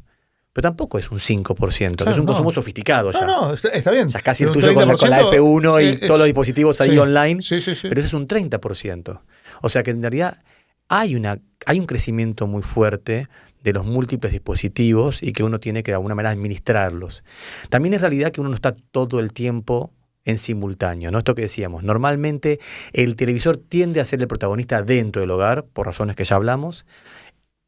Pero tampoco es un 5%,
Claro,
es un
no.
consumo sofisticado ya.
No, está bien.
O sea, casi el
Un
tuyo con la
30%
F1 y todos los dispositivos ahí
sí,
online,
sí.
pero ese es un 30%. O sea que en realidad hay un crecimiento muy fuerte de los múltiples dispositivos y que uno tiene que de alguna manera administrarlos. También es realidad que uno no está todo el tiempo en simultáneo, ¿no? Esto que decíamos, normalmente el televisor tiende a ser el protagonista dentro del hogar, por razones que ya hablamos.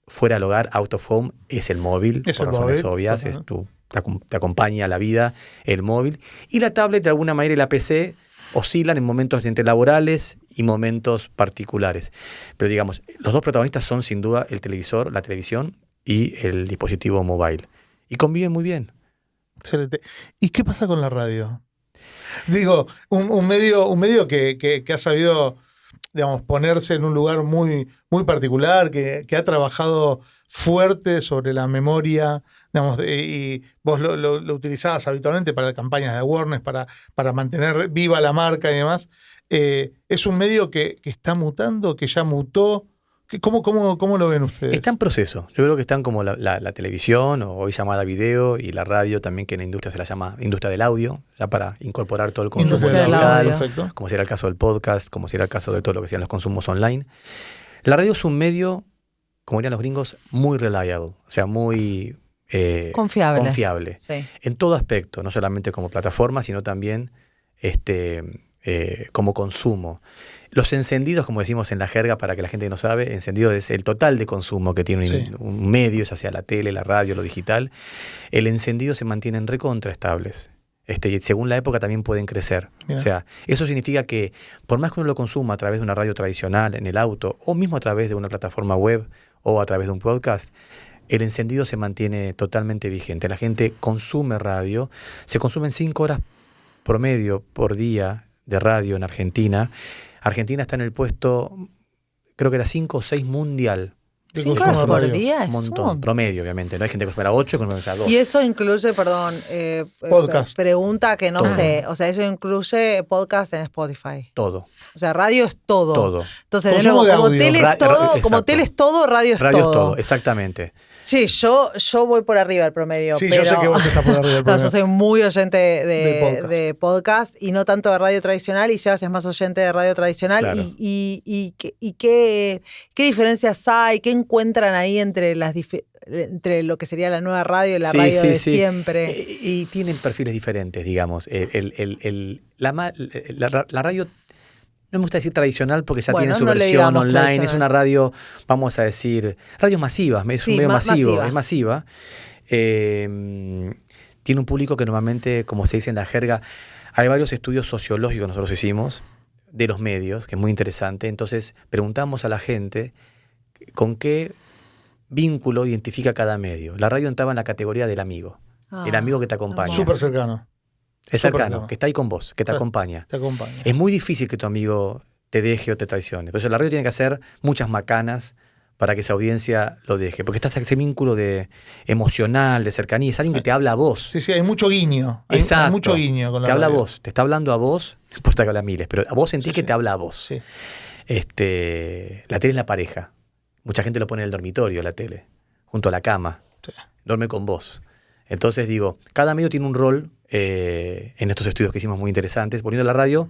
Fuera del hogar, out of home, es el móvil, por razones obvias, te acompaña a la vida el móvil. Y la tablet, de alguna manera, y la PC oscilan en momentos entre laborales y momentos particulares. Pero digamos, los 2 protagonistas son sin duda el televisor, la televisión y el dispositivo mobile. Y conviven muy bien.
Excelente. ¿Y qué pasa con la radio? Digo, un medio que ha sabido, digamos, ponerse en un lugar muy, muy particular, que ha trabajado fuerte sobre la memoria, digamos, y vos lo utilizabas habitualmente para campañas de awareness, para mantener viva la marca y demás. Es un medio que está mutando, que ya mutó. ¿Cómo lo ven ustedes?
Está en proceso. Yo creo que están como la televisión, o hoy llamada video, y la radio también, que en la industria se la llama industria del audio, ya para incorporar todo el consumo
Industria del
digital,
audio.
Perfecto.
como será el caso del podcast, como será el caso de todo lo que sean los consumos online. La radio es un medio, como dirían los gringos, muy reliable, o sea, muy confiable.
Sí.
En todo aspecto, no solamente como plataforma, sino también como consumo. Los encendidos, como decimos en la jerga, para que la gente no sabe, encendido es el total de consumo que tiene un medio, ya sea la tele, la radio, lo digital. El encendido se mantienen recontraestables. Y según la época también pueden crecer.
Bien.
O sea, eso significa que por más que uno lo consuma a través de una radio tradicional, en el auto, o mismo a través de una plataforma web o a través de un podcast, el encendido se mantiene totalmente vigente. La gente consume radio, se consumen 5 horas promedio por día de radio en Argentina. Argentina está en el puesto, creo que era 5 o 6 mundial.
5 horas por día es
Un montón. Promedio, obviamente. No hay gente que consume 8 y consume 2.
Y eso incluye, perdón,
Podcast.
Pregunta que no
Todo.
sé. O sea, eso incluye podcast en Spotify.
Todo.
O sea, radio es todo.
Todo.
Entonces, de
Consumo
nuevo,
de
como
audio.
tele es
Ra-
todo,
exacto.
como tele es todo, radio es
Radio
todo.
es todo, exactamente.
Sí, yo voy por arriba del promedio.
Sí,
pero...
yo sé que vos estás por arriba del
No,
promedio.
yo soy muy oyente
De
de podcast y no tanto de radio tradicional, y Sebas es más oyente de radio tradicional.
Claro.
¿Y qué diferencias hay? ¿Qué encuentran ahí entre entre lo que sería la nueva radio y la radio de siempre?
Y tienen perfiles diferentes, digamos. La radio, no me gusta decir tradicional porque ya tiene su
no le
versión
digamos
online.
tradicional.
Es una radio, vamos a decir, radio masiva. Es
Sí,
un medio masivo,
masiva.
es masiva. Tiene un público que normalmente, como se dice en la jerga, hay varios estudios sociológicos que nosotros hicimos de los medios, que es muy interesante. Entonces preguntamos a la gente con qué vínculo identifica cada medio. La radio entraba en la categoría del amigo. El amigo que te acompaña.
Súper cercano.
Es
súper
cercano,
cercano.
que está ahí con vos, que te acompaña.
Te acompaña.
Es muy difícil que tu amigo te deje o te traicione. Por eso la radio tiene que hacer muchas macanas para que esa audiencia lo deje. Porque está ese vínculo emocional, de cercanía, es alguien que te habla a vos.
Sí, hay mucho guiño.
Exacto.
Hay mucho guiño con la
te habla a
radio.
vos, te está hablando a vos, no importa que habla miles, pero a vos sentís que te habla a vos.
Sí.
La tele es la pareja. Mucha gente lo pone en el dormitorio, la tele, junto a la cama.
Sí.
Duerme con vos. Entonces digo, cada medio tiene un rol en estos estudios que hicimos muy interesantes. Poniendo la radio,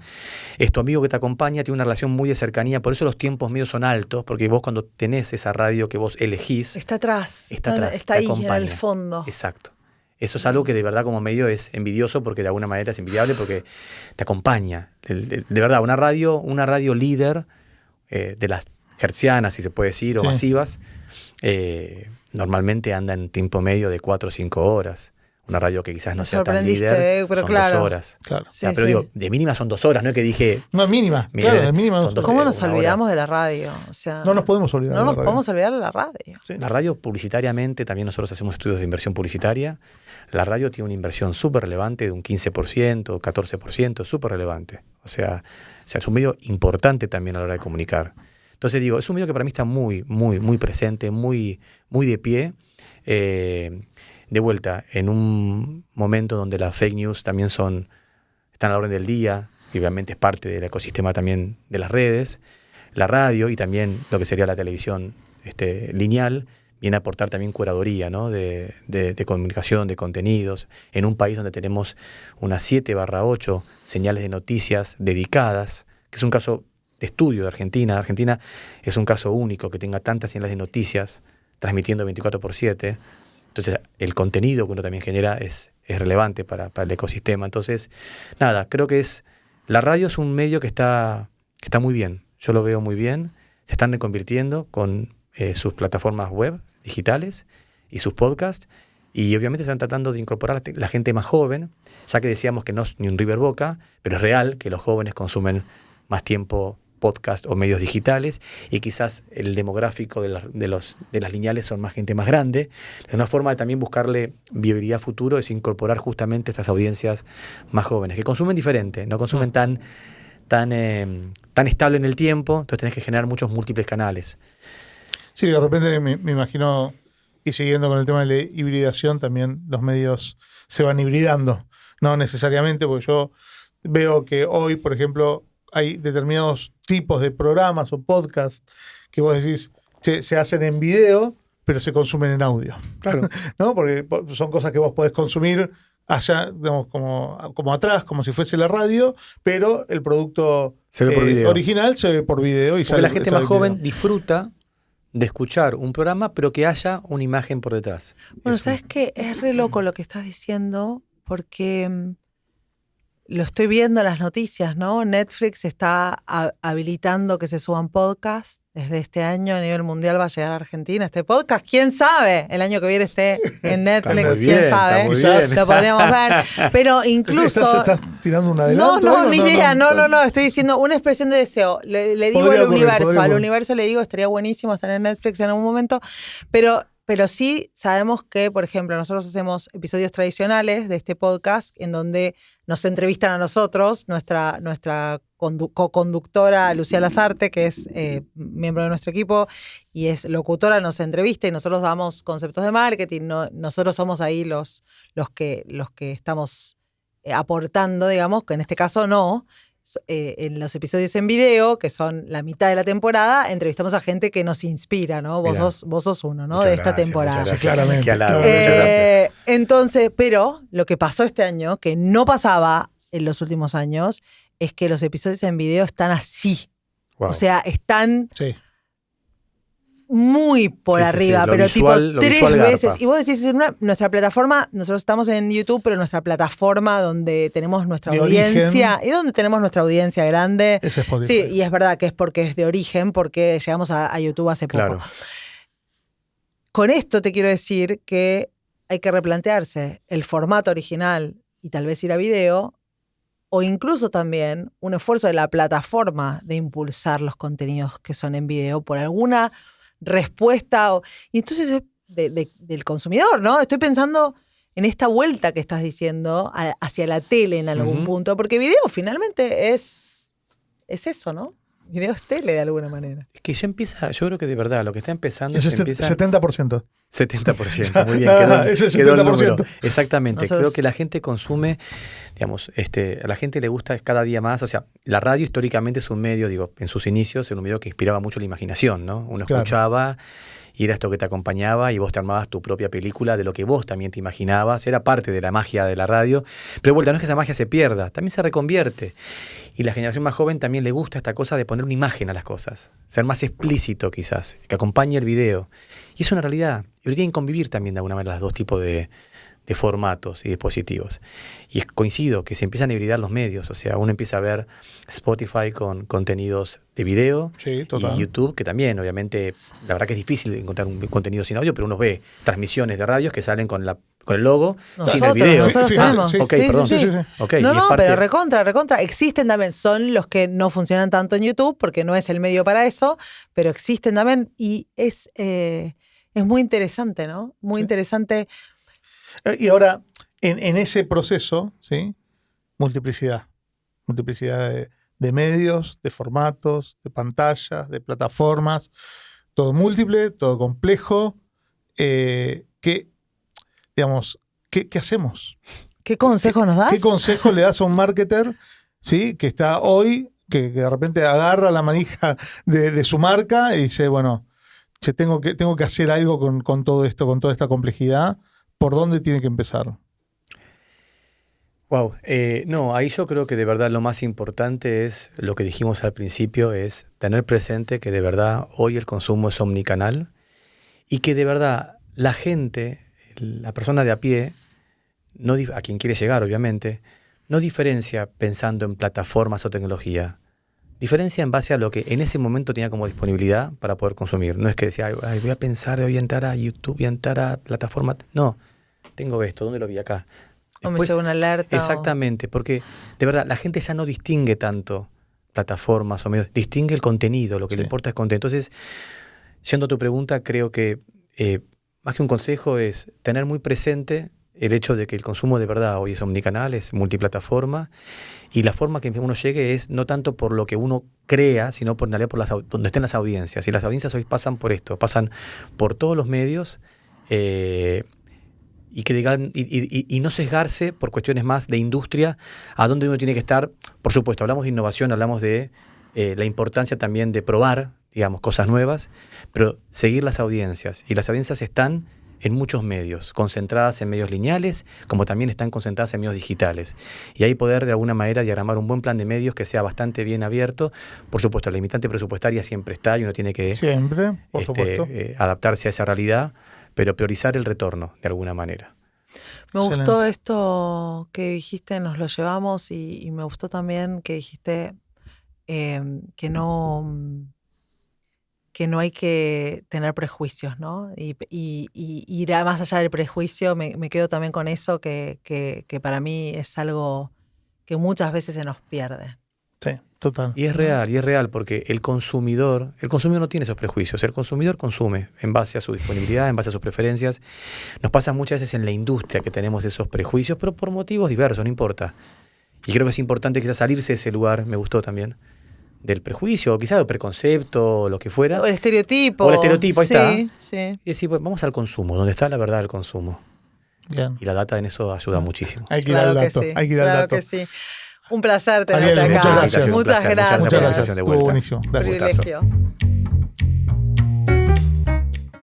es tu amigo que te acompaña, tiene una relación muy de cercanía, por eso los tiempos medios son altos, porque vos cuando tenés esa radio que vos elegís...
Está atrás,
está
ahí
acompaña.
en el fondo.
Exacto. Eso es algo que de verdad como medio es envidioso, porque de alguna manera es envidiable, porque te acompaña. De verdad, una radio líder de las hertzianas, si se puede decir, o masivas, normalmente anda en tiempo medio de 4 o 5 horas. Una radio que quizás no sea tan líder,
pero
son
claro.
2 horas.
Claro.
O sea, pero digo, de mínima son 2 horas, no es que dije...
No, mínima. Claro, de mínima
son 2
¿Cómo nos
una
olvidamos
hora.
de la radio? O sea,
no nos podemos olvidar.
No nos podemos olvidar de la radio.
Sí.
La radio publicitariamente, también nosotros hacemos estudios de inversión publicitaria. La radio tiene una inversión súper relevante de un 15%, 14%, súper relevante. O sea, es un medio importante también a la hora de comunicar. Entonces digo, es un medio que para mí está muy, muy, muy presente, muy, muy de pie. De vuelta, en un momento donde las fake news también están a la orden del día, que obviamente es parte del ecosistema también de las redes, la radio y también lo que sería la televisión lineal, viene a aportar también curaduría, ¿no? de comunicación, de contenidos, en un país donde tenemos unas 7/8 señales de noticias dedicadas, que es un caso de estudio de Argentina. Argentina es un caso único que tenga tantas señales de noticias transmitiendo 24/7. Entonces, el contenido que uno también genera es relevante para el ecosistema. Entonces, nada, creo que la radio es un medio que está muy bien. Yo lo veo muy bien. Se están reconvirtiendo con sus plataformas web digitales y sus podcasts. Y obviamente están tratando de incorporar a la gente más joven, ya que decíamos que no es ni un River Boca, pero es real que los jóvenes consumen más tiempo podcast o medios digitales, y quizás el demográfico de las lineales son más gente más grande. Una forma de también buscarle viabilidad a futuro es incorporar justamente estas audiencias más jóvenes, que consumen diferente, no consumen tan estable en el tiempo, entonces tenés que generar muchos múltiples canales.
Sí, de repente me imagino, y siguiendo con el tema de la hibridación, también los medios se van hibridando, no necesariamente, porque yo veo que hoy, por ejemplo, hay determinados tipos de programas o podcasts que vos decís se hacen en video, pero se consumen en audio.
Claro.
¿No? Porque son cosas que vos podés consumir allá, digamos, como atrás, como si fuese la radio, pero el producto
se ve por video.
Original se ve por video. Y
porque la gente más joven disfruta de escuchar un programa, pero que haya una imagen por detrás.
Bueno, ¿sabes qué? Es re loco lo que estás diciendo, porque lo estoy viendo en las noticias, ¿no? Netflix está habilitando que se suban podcasts. Desde este año a nivel mundial va a llegar a Argentina este podcast. ¿Quién sabe? El año que viene esté en Netflix, ¿quién sabe? Lo podríamos ver. Pero incluso...
¿Estás tirando un adelanto?
No, ni idea. No. Estoy diciendo una expresión de deseo. Le digo al universo. Al universo le digo, estaría buenísimo estar en Netflix en algún momento. Pero sí sabemos que, por ejemplo, nosotros hacemos episodios tradicionales de este podcast en donde nos entrevistan a nosotros, nuestra co-conductora Lucía Lazarte, que es miembro de nuestro equipo y es locutora, nos entrevista y nosotros damos conceptos de marketing. Nosotros somos ahí los que estamos aportando, digamos, que en este caso no. En los episodios en video, que son la mitad de la temporada, entrevistamos a gente que nos inspira, ¿no? Vos sos uno, ¿no? De esta temporada.
Sí, claramente.
Muchas gracias.
Entonces, pero lo que pasó este año, que no pasaba en los últimos años, es que los episodios en video están así. Wow. O sea, están muy por arriba, pero
visual,
tipo 3 veces. Garpa. Y vos decís, nuestra plataforma, nosotros estamos en YouTube, pero nuestra plataforma donde tenemos nuestra audiencia, origen, y donde tenemos nuestra audiencia grande.
Es Spotify.
Sí, y es verdad que es porque es de origen, porque llegamos a YouTube hace poco.
Claro.
Con esto te quiero decir que hay que replantearse el formato original y tal vez ir a video, o incluso también un esfuerzo de la plataforma de impulsar los contenidos que son en video por alguna respuesta. Y entonces del consumidor, ¿no? Estoy pensando en esta vuelta que estás diciendo hacia la tele en algún punto, porque video finalmente es eso, ¿no? Video es tele de alguna manera.
Es que yo creo que de verdad lo que está empezando
es
empieza...
70%.
70%, muy bien,
es el 70%.
quedó el número. Exactamente,
Nosotros...
creo que la gente consume, digamos, a la gente le gusta cada día más, o sea, la radio históricamente es un medio, digo, en sus inicios, era un medio que inspiraba mucho la imaginación, ¿no? Uno escuchaba y era esto que te acompañaba y vos te armabas tu propia película de lo que vos también te imaginabas, era parte de la magia de la radio, pero de vuelta, no es que esa magia se pierda, también se reconvierte. Y la generación más joven también le gusta esta cosa de poner una imagen a las cosas, ser más explícito quizás, que acompañe el video. Y es una realidad. Y quieren convivir también de alguna manera los dos tipos de formatos y dispositivos. Y coincido que se empiezan a hibridar los medios, o sea, uno empieza a ver Spotify con contenidos de video, y YouTube, que también, obviamente, la verdad que es difícil encontrar un contenido sin audio, pero uno ve transmisiones de radios que salen con el logo sin el video.
Nosotros tenemos.
Sí. Okay,
no, pero recontra. Existen también, son los que no funcionan tanto en YouTube, porque no es el medio para eso, pero existen también, y es muy interesante, ¿no? Muy interesante.
Y ahora, en ese proceso, ¿sí? Multiplicidad. Multiplicidad de medios, de formatos, de pantallas, de plataformas. Todo múltiple, todo complejo. ¿Qué hacemos?
¿Qué consejo nos das?
¿Qué consejo le das a un marketer, ¿sí? Que está hoy, que de repente agarra la manija de su marca y dice, bueno, tengo que hacer algo con todo esto, con toda esta complejidad? ¿Por dónde tiene que empezar?
Wow, no, ahí yo creo que de verdad lo más importante es lo que dijimos al principio, es tener presente que de verdad hoy el consumo es omnicanal y que de verdad la gente, la persona de a pie, a quien quiere llegar obviamente, no diferencia pensando en plataformas o tecnología. Diferencia en base a lo que en ese momento tenía como disponibilidad para poder consumir. No es que decía, voy a pensar, voy a entrar a YouTube, voy a entrar a plataforma. No, tengo esto, ¿dónde lo vi? Acá.
O me llega una alerta.
Exactamente, porque de verdad la gente ya no distingue tanto plataformas o medios, distingue el contenido, lo que le importa es contenido. Entonces, yendo a tu pregunta, creo que más que un consejo es tener muy presente el hecho de que el consumo de verdad hoy es omnicanal, es multiplataforma, y la forma que uno llegue es no tanto por lo que uno crea, sino por donde estén las audiencias. Y las audiencias hoy pasan por esto, pasan por todos los medios, y que digan, y no sesgarse por cuestiones más de industria, a dónde uno tiene que estar. Por supuesto, hablamos de innovación, hablamos de la importancia también de probar, digamos, cosas nuevas, pero seguir las audiencias. Y las audiencias están en muchos medios, concentradas en medios lineales, como también están concentradas en medios digitales. Y ahí poder, de alguna manera, diagramar un buen plan de medios que sea bastante bien abierto. Por supuesto, la limitante presupuestaria siempre está y uno tiene que adaptarse a esa realidad, pero priorizar el retorno, de alguna manera.
Me gustó esto que dijiste, nos lo llevamos, y me gustó también que dijiste que no hay que tener prejuicios, ¿no? Y ir más allá del prejuicio, me quedo también con eso, que para mí es algo que muchas veces se nos pierde.
Sí, total.
Y es real, porque el consumidor no tiene esos prejuicios. El consumidor consume en base a su disponibilidad, en base a sus preferencias. Nos pasa muchas veces en la industria que tenemos esos prejuicios, pero por motivos diversos, no importa. Y creo que es importante quizás salirse de ese lugar, me gustó también, del prejuicio, o quizás del preconcepto, o lo que fuera.
O el estereotipo.
Ahí está.
Sí.
Y decir, pues, vamos al consumo, donde está la verdad del consumo.
Bien.
Y la data en eso ayuda muchísimo.
Hay que ir al dato.
Claro que sí. Un placer tenerte acá.
Muchas gracias.
Muchas gracias.
Muchas gracias.
Estuvo buenísimo. Gracias.
Privilegio.